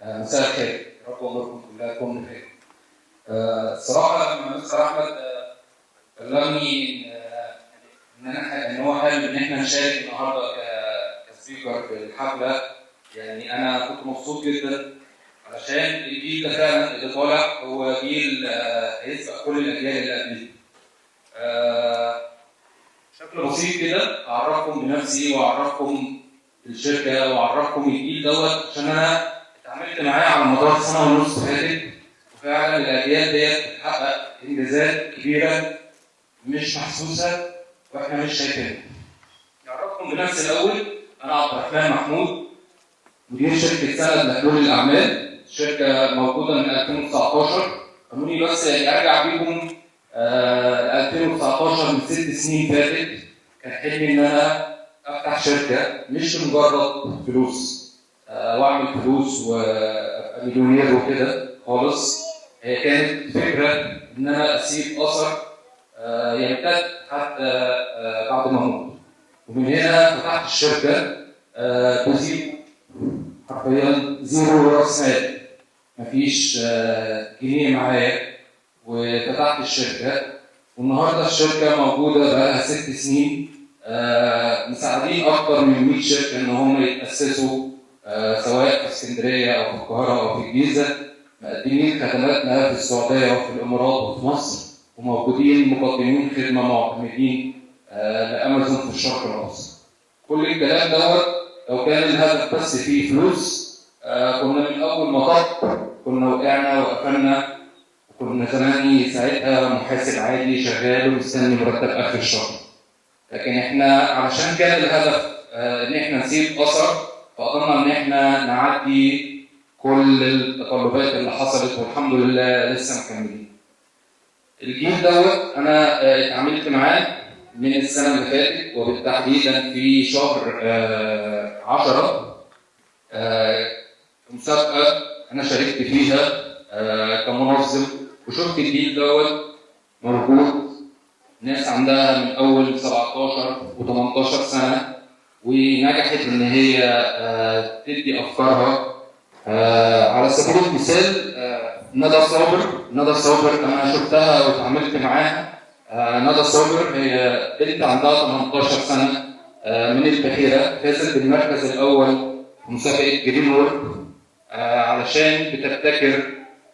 مساء الخير، يا رب اموركم كلها تكون بخير. الصراحه لما مستر احمد كلمني ان هو حابب ان احنا نشارك النهارده كسبيكر في الحفله، يعني انا كنت مبسوط جدا علشان الجيل ده فعلا اللي طالع هو جيل هيسبق كل الاجيال اللي قبليه. بشكل بسيط كده اعرفكم بنفسي واعرفكم بالشركه واعرفكم الجيل دوت، عشان انا اتعاملت معاه على مدار سنه ونص فاتت، وفعلا الاجيال ديت بتحقق انجازات كبيره مش محسوسه واحنا مش شايفينها. اعرفكم بنفسي الاول، انا عبد الرحمن محمود، مدير شركه سند لحلول الاعمال، شركه موجوده من 2019. خلوني بس ارجع بيكم 2019 من 6 سنين فاتت. كان حلمي ان انا افتح شركه مش مجرد فلوس واعمل فلوس وابقى مليونير وكده خالص. هي كانت فكره ان انا اسيب اثر يمتد حتى بعد ما اموت. ومن هنا فتحت الشركه بزيرو، حرفيا زيرو راس مال، مفيش جنيه معايا، وفتحت الشركه. والنهارده الشركه موجوده بقالها 6 سنين، مساعدين اكتر من 100 شركه ان هم يتاسسوا، سواء في اسكندريه او في القاهره او في الجيزه، مقدمين خدماتنا في السعوديه وفي الامارات وفي مصر، وموجودين مقدمين خدمه معتمدين لامازون في الشرق الاوسط. كل الكلام دوت لو كان الهدف بس فيه فلوس كنا من اول ما كنا وقعنا وقفلنا، وكنا زماني ساعتها محاسب عادي شغال ومستني مرتب اخر الشهر. لكن احنا علشان كان الهدف ان احنا نسيب اثر، فقدرنا ان احنا نعدي كل التقلبات اللي حصلت، والحمد لله لسه مكملين. الجيل دوت انا اتعاملت معاه من السنه اللي فاتت، وبالتحديد في شهر 10 في مسابقه انا شاركت فيها كمنظم، وشفت الجيل دوت موجود، ناس عندها من اول 17 و18 سنه، ونجحت ان هي تدي افكارها. على سبيل المثال ندى صابر انا شفتها واتعاملت معاها. ندى صابر هي بنت عندها 18 سنه من البحيره، فازت بالمركز الاول في مسابقه جرين وورد علشان بتبتكر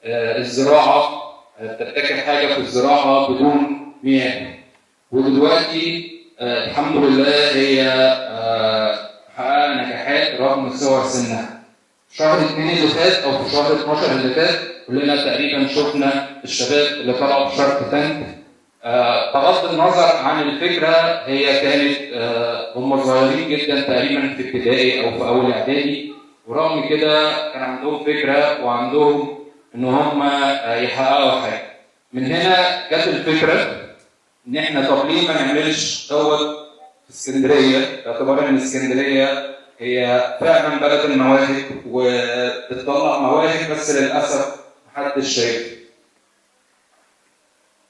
الزراعه، بتبتكر حاجه في الزراعه بدون مياه. ودلوقتي الحمد لله هي محققه نجاحات رغم صغر سنها. شهر 2 اللي فات او في شهر 12 اللي فات كلنا تقريبا شفنا الشباب اللي طلعوا في شارك تانك. بغض النظر عن الفكره، هي كانت هم صغيرين جدا تقريبا في ابتدائي او في اول اعدادي، ورغم كده كان عندهم فكره وعندهم ان هم يحققوا حاجه. من هنا جت الفكره ان احنا طب ليه ما نعملش دوت في اسكندريه، باعتبار ان اسكندريه هي فعلا بلد المواهب وبتطلع مواهب، بس للاسف محدش شايف.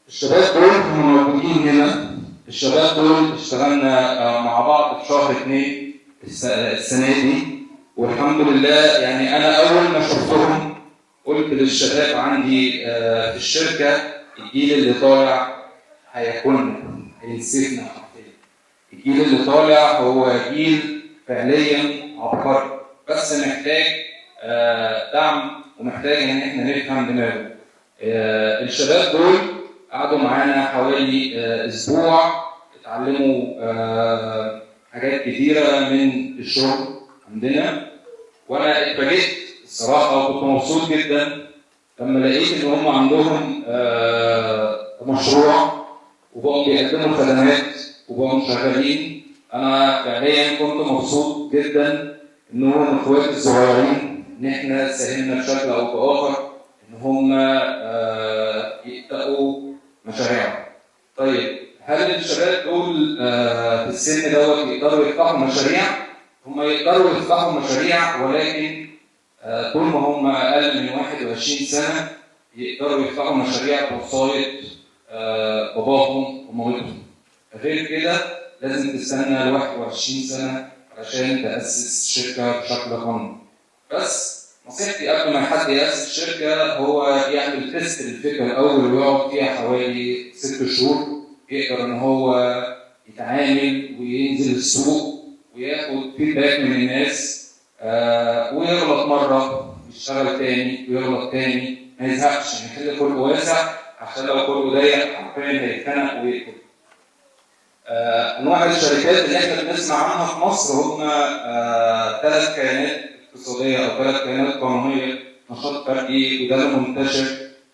الشباب دول هم موجودين هنا. الشباب دول اشتغلنا مع بعض في شهر 2 السنه دي، والحمد لله يعني انا اول ما شفتهم قلت للشباب عندي في الشركه الجيل اللي طالع هيكون هينسفنا حرفيا. الجيل اللي طالع هو جيل فعليا عبقري، بس محتاج دعم ومحتاج ان احنا نفهم دماغه. الشباب دول قعدوا معانا حوالي اسبوع، اتعلموا حاجات كتيره من الشغل عندنا، وانا اتفاجئت الصراحه وكنت مبسوط جدا لما لقيت ان هم عندهم مشروع وبقوا بيقدموا خدمات وبقوا شغالين. انا فعليا كنت مبسوط جدا انهم اخواتي الصغيرين ان احنا ساهمنا بشكل او باخر ان هم يبداوا مشاريعهم. طيب هل الشباب دول في السن دوت يقدروا يفتحوا مشاريع؟ هم يقدروا يفتحوا مشاريع، ولكن طول ما هم اقل من 21 سنه يقدروا يفتحوا مشاريع بوصايه باباهم ومامتهم. غير كده لازم تستنى ل 21 سنه عشان تاسس شركه بشكل قانوني. بس نصيحتي قبل ما حد يأسس الشركة هو يعمل تيست للفكرة الأول ويقعد فيها حوالي 6 شهور، يقدر إن هو يتعامل وينزل السوق وياخد فيدباك من الناس، ويغلط مرة يشتغل تاني ويغلط تاني، ما يزهقش، يخلي خلقه واسع عشان لو خلقه ضيق حرفيا هيتخنق ويقفل. انواع الشركات اللي احنا بنسمع عنها في مصر هم 3 كيانات اقتصاديه او 3 كيانات قانونيه، نشاط فردي وده المنتشر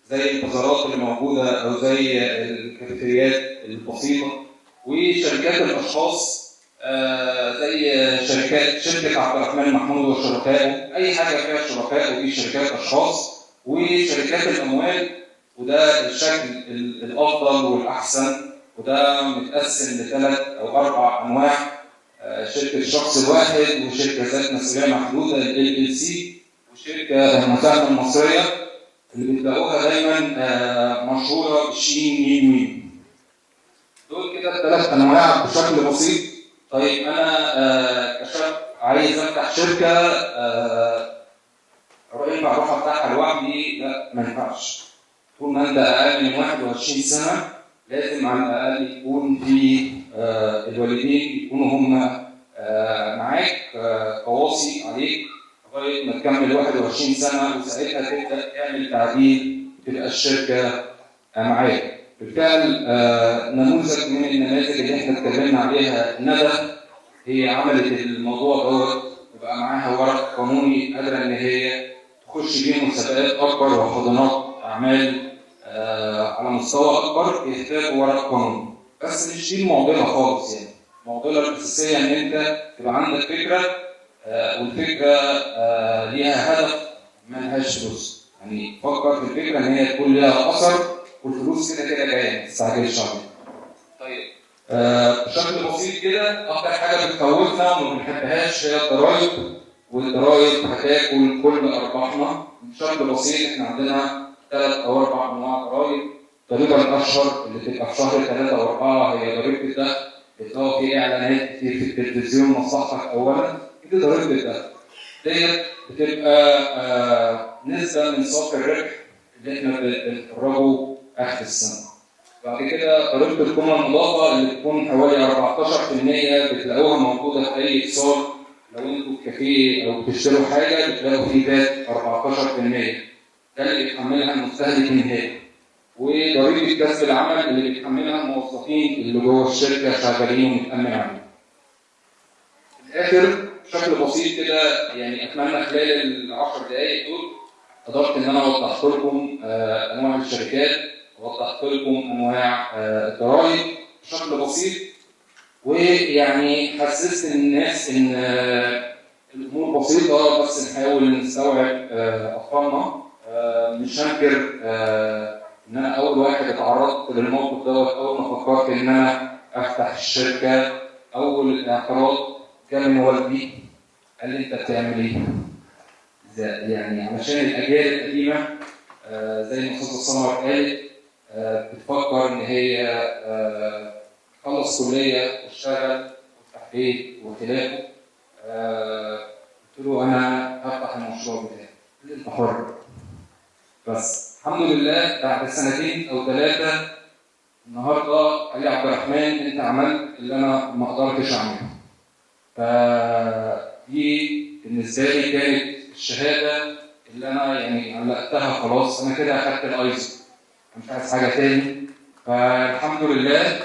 زي البازارات اللي موجوده او زي الكافيتريات البسيطه، وشركات الاشخاص زي شركه عبد الرحمن محمود وشركائه، اي حاجه فيها شركاء ودي شركات اشخاص، وشركات الاموال وده الشكل الافضل والاحسن، وده متقسم ل3 أو 4 أنواع، شركة الشخص الواحد وشركة ذات مسؤولية محدودة LLC وشركة المساهمة المصرية اللي بتلاقوها دايما مشهورة بشين ميم ميم. دول كده ال3 أنواع بشكل بسيط. طيب أنا كشاب عايز أفتح شركة، ينفع أروح أفتحها لوحدي؟ لا، ما ينفعش. طول ما أنت أقل من 21 سنة لازم على الأقل يكون في الوالدين يكونوا هم معاك قواصي عليك لغاية ما تكمل 21 سنة، وساعتها تبدأ تعمل تعديل وتبقى الشركة معاك. بالفعل نموذج من النماذج اللي احنا اتكلمنا عليها ندى، هي عملت الموضوع دوت وبقى معاها ورق قانوني قادرة إن هي تخش بيه مسابقات أكبر وحضانات أعمال على مستوى اكبر يحتاج ورق قانوني، بس مش دي المعضله خالص. يعني المعضله الاساسيه ان انت تبقى عندك فكره والفكره ليها هدف ما لهاش فلوس. يعني فكر في الفكره ان هي تكون ليها اثر والفلوس كده كده جايه، ما تستعجلش عليها. طيب بشكل بسيط كده، اكتر حاجه بتخوفنا وما بنحبهاش هي الضرايب، والضرايب هتاكل كل ارباحنا. بشكل بسيط احنا عندنا 3 أو 4 أنواع ضرايب. الضريبة الأشهر اللي بتبقى في شهر 3 و4 هي ضريبة الدخل، بتلاقوا في إعلانات كتير في التلفزيون مصلحتك أولا، دي ضريبة الدخل. ديت بتبقى نسبة من صافي الربح اللي احنا بنخرجه آخر السنة. بعد كده ضريبة القيمة المضافة اللي بتكون حوالي 14%، بتلاقوها موجودة في أي اقتصاد. لو انتوا في كافيه أو بتشتروا حاجة بتلاقوا فيه فات 14%. ده اللي بيتحملها المستهلك النهائي. وضريبه كسب العمل اللي بيتحملها الموظفين اللي جوه الشركه شغالين ومتامن عليهم. في الاخر بشكل بسيط كده، يعني اتمنى خلال ال10 دقائق دول قدرت ان انا وضحت لكم انواع الشركات، ووضحت لكم انواع الضرائب بشكل بسيط، ويعني حسست الناس ان الامور بسيطه، بس نحاول نستوعب اطفالنا. مش هنكر ان انا اول واحد اتعرضت للموقف دوت اول ما فكرت ان انا افتح الشركه. اول الاعتراض كان من والدي، قال لي انت بتعمل ايه؟ يعني علشان الاجيال القديمه زي ما استاذه سمر قالت بتفكر ان هي تخلص كليه وتشتغل وتفتح بيت وخلافه. قلت له انا هفتح المشروع بتاعي. قال لي انت حر. بس الحمد لله بعد 2 أو 3 النهارده قال لي عبد الرحمن انت عملت اللي انا ما قدرتش اعمله. فدي بالنسبه لي كانت الشهاده اللي انا يعني علقتها خلاص، انا كده اخدت الايزو، مش عايز حاجه تاني. فالحمد لله